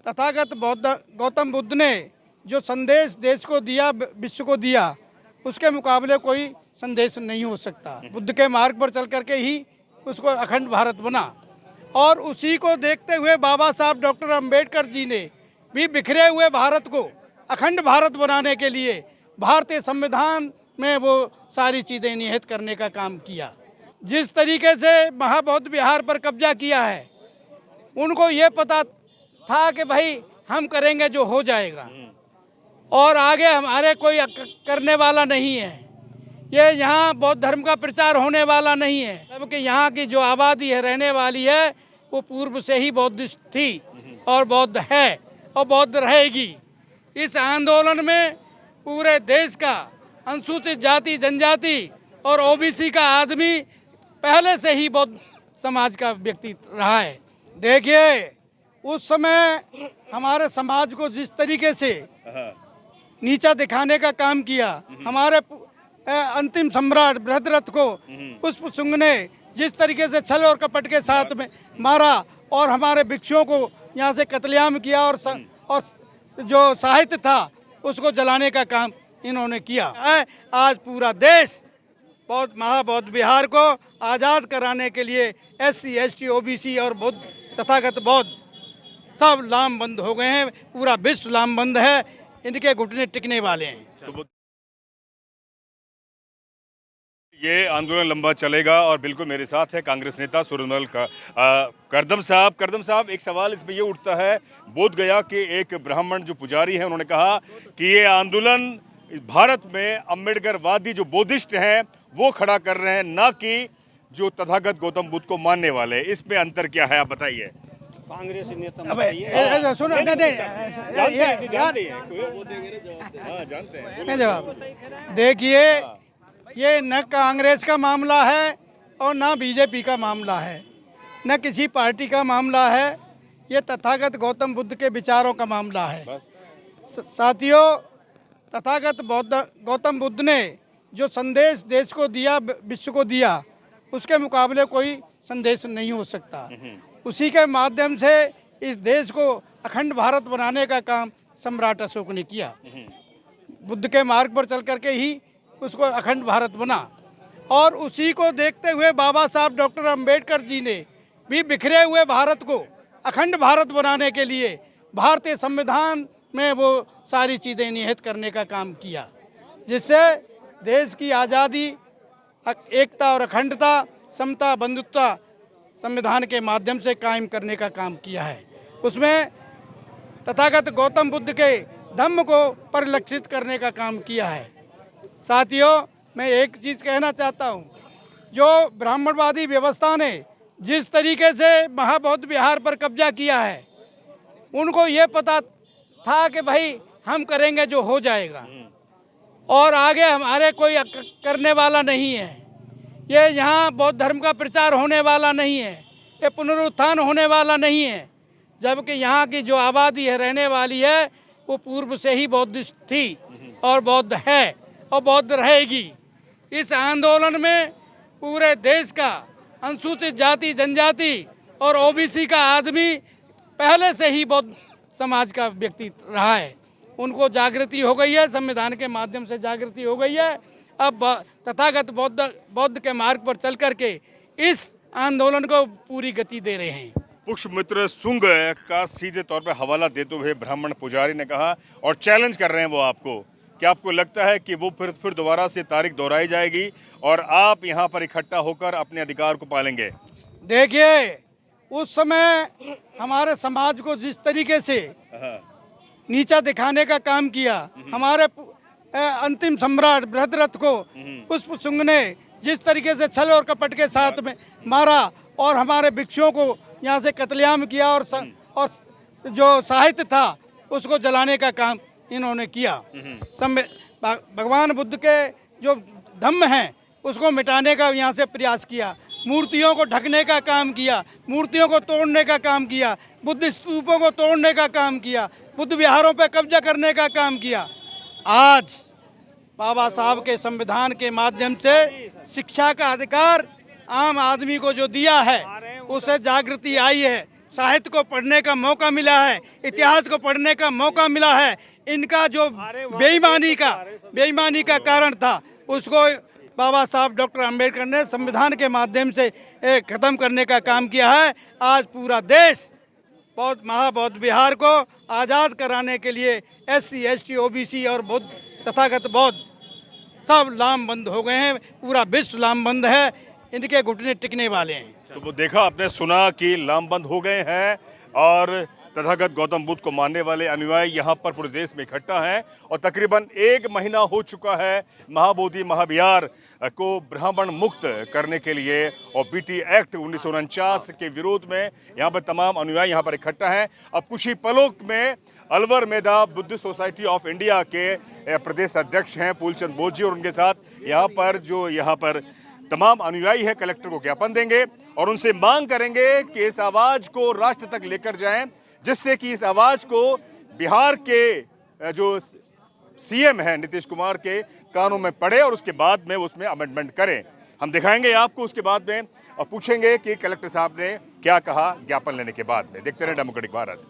तथागत बौद्ध गौतम बुद्ध ने जो संदेश देश को दिया, विश्व को दिया, उसके मुकाबले कोई संदेश नहीं हो सकता। बुद्ध के मार्ग पर चल करके ही उसको अखंड भारत बना और उसी को देखते हुए बाबा साहब डॉक्टर अंबेडकर जी ने भी बिखरे हुए भारत को अखंड भारत बनाने के लिए भारतीय संविधान में वो सारी चीज़ें निहित करने का काम किया। जिस तरीके से महाबौद्ध विहार पर कब्जा किया है, उनको ये पता था कि भाई हम करेंगे जो हो जाएगा और आगे हमारे कोई करने वाला नहीं है। ये यहाँ बौद्ध धर्म का प्रचार होने वाला नहीं है, क्योंकि यहाँ की जो आबादी है, रहने वाली है, वो पूर्व से ही बौद्धिस्ट थी और बौद्ध है और बौद्ध रहेगी। इस आंदोलन में पूरे देश का अनुसूचित जाति, जनजाति और ओबीसी का आदमी पहले से ही बौद्ध समाज का व्यक्ति रहा है। देखिए, उस समय हमारे समाज को जिस तरीके से नीचा दिखाने का काम किया, हमारे अंतिम सम्राट बृहद्रथ को पुष्प शुंग ने जिस तरीके से छल और कपट के साथ में मारा और हमारे भिक्षुओं को यहाँ से कत्लेआम किया और जो साहित्य था उसको जलाने का काम इन्होंने किया। आज पूरा देश बौद्ध महाबौद्ध विहार को आज़ाद कराने के लिए SC, ST, OBC और बौद्ध तथागत बौद्ध सब लामबंद हो गए हैं। पूरा विश्व लामबंद है, इनके घुटने टिकने वाले हैं। ये आंदोलन लंबा चलेगा और बिल्कुल मेरे साथ है कांग्रेस नेता सूरजमल करदम साहब। एक सवाल इसमें ये उठता है, बोध गया के एक ब्राह्मण जो पुजारी हैं, उन्होंने कहा कि ये आंदोलन भारत में अम्बेडकरवादी जो बौद्धिस्ट हैं वो खड़ा कर रहे हैं, ना कि जो तथागत गौतम बुद्ध को मानने वाले। इसमें अंतर क्या है, आप बताइए। कांग्रेस नेता जवाब देखिए, ये न कांग्रेस का मामला है और न बीजेपी का मामला है, न किसी पार्टी का मामला है। ये तथागत गौतम बुद्ध के विचारों का मामला है। साथियों, तथागत गौतम बुद्ध ने जो संदेश देश को दिया, विश्व को दिया, उसके मुकाबले कोई संदेश नहीं हो सकता। उसी के माध्यम से इस देश को अखंड भारत बनाने का काम सम्राट अशोक ने किया। बुद्ध के मार्ग पर चल करके ही उसको अखंड भारत बना और उसी को देखते हुए बाबा साहब डॉक्टर अंबेडकर जी ने भी बिखरे हुए भारत को अखंड भारत बनाने के लिए भारतीय संविधान में वो सारी चीज़ें निहित करने का काम किया, जिससे देश की आज़ादी, एकता और अखंडता, समता, बंधुत्व संविधान के माध्यम से कायम करने का काम किया है। उसमें तथागत गौतम बुद्ध के धम्म को परिलक्षित करने का काम किया है। साथियों, मैं एक चीज़ कहना चाहता हूँ, जो ब्राह्मणवादी व्यवस्था ने जिस तरीके से महाबौद्ध विहार पर कब्जा किया है, उनको ये पता था कि भाई हम करेंगे जो हो जाएगा और आगे हमारे कोई करने वाला नहीं है। ये यहाँ बौद्ध धर्म का प्रचार होने वाला नहीं है, ये पुनरुत्थान होने वाला नहीं है, जबकि यहाँ की जो आबादी है, रहने वाली है, वो पूर्व से ही बौद्धिस्ट थी और बौद्ध है और बौद्ध रहेगी। इस आंदोलन में पूरे देश का अनुसूचित जाति, जनजाति और ओबीसी का आदमी पहले से ही बौद्ध समाज का व्यक्ति रहा है। उनको जागृति हो गई है, संविधान के माध्यम से जागृति हो गई है। अब तथागत बौद्ध के मार्ग पर चल करके इस आंदोलन को पूरी गति दे रहे हैं। पुष्पमित्र शुंग का सीधे तौर पर हवाला देते हुए ब्राह्मण पुजारी ने कहा और चैलेंज कर रहे हैं वो आपको, क्या आपको लगता है कि वो फिर दोबारा से तारीख दोहराई जाएगी और आप यहाँ पर इकट्ठा होकर अपने अधिकार को पालेंगे? देखिए, उस समय हमारे समाज को जिस तरीके से नीचा दिखाने का काम किया, हमारे अंतिम सम्राट बृहद्रथ को पुष्प शुंग ने जिस तरीके से छल और कपट के साथ में मारा और हमारे भिक्षुओं को यहाँ से कत्लेआम किया और जो साहित्य था उसको जलाने का काम इन्होंने किया। भगवान बुद्ध के जो धम्म हैं उसको मिटाने का यहाँ से प्रयास किया, मूर्तियों को ढकने का काम किया, मूर्तियों को तोड़ने का काम किया, बुद्ध स्तूपों को तोड़ने का काम किया, बुद्ध विहारों पर कब्जा करने का काम किया। आज बाबा साहब के संविधान के माध्यम से शिक्षा का अधिकार आम आदमी को जो दिया है, उसे जागृति आई है। साहित्य को पढ़ने का मौका मिला है, इतिहास को पढ़ने का मौका मिला है। इनका जो बेईमानी का कारण था उसको बाबा साहब डॉक्टर अंबेडकर ने संविधान के माध्यम से ख़त्म करने का काम किया है। आज पूरा देश महाबौद्ध विहार को आज़ाद कराने के लिए SC ST OBC और बौद्ध तथागत बौद्ध सब लामबंद हो गए हैं। पूरा विश्व लामबंद है, इनके घुटने टिकने वाले हैं। तो वो देखा, आपने सुना कि लामबंद हो गए हैं और तथागत गौतम बुद्ध को मानने वाले अनुयायी यहाँ पर पूरे देश में इकट्ठा हैं और तकरीबन 1 महीना हो चुका है महाबोधि महाविहार को ब्राह्मण मुक्त करने के लिए और BT एक्ट 1949 के विरोध में यहाँ पर तमाम अनुयायी यहाँ पर इकट्ठा हैं। अब कुछ ही पलों में अलवर मेधा बुद्धिस्ट सोसाइटी ऑफ इंडिया के प्रदेश अध्यक्ष हैं फूलचंद बोस जी और उनके साथ यहाँ पर तमाम अनुयायी हैं कलेक्टर को ज्ञापन देंगे और उनसे मांग करेंगे कि इस आवाज़ को राष्ट्र तक लेकर जाएं, जिससे कि इस आवाज़ को बिहार के जो CM हैं नीतीश कुमार के कानों में पड़े और उसके बाद में उसमें अमेंडमेंट करें। हम दिखाएंगे आपको उसके बाद में और पूछेंगे कि कलेक्टर साहब ने क्या कहा ज्ञापन लेने के बाद में। देखते रहे डेमोक्रेटिक भारत।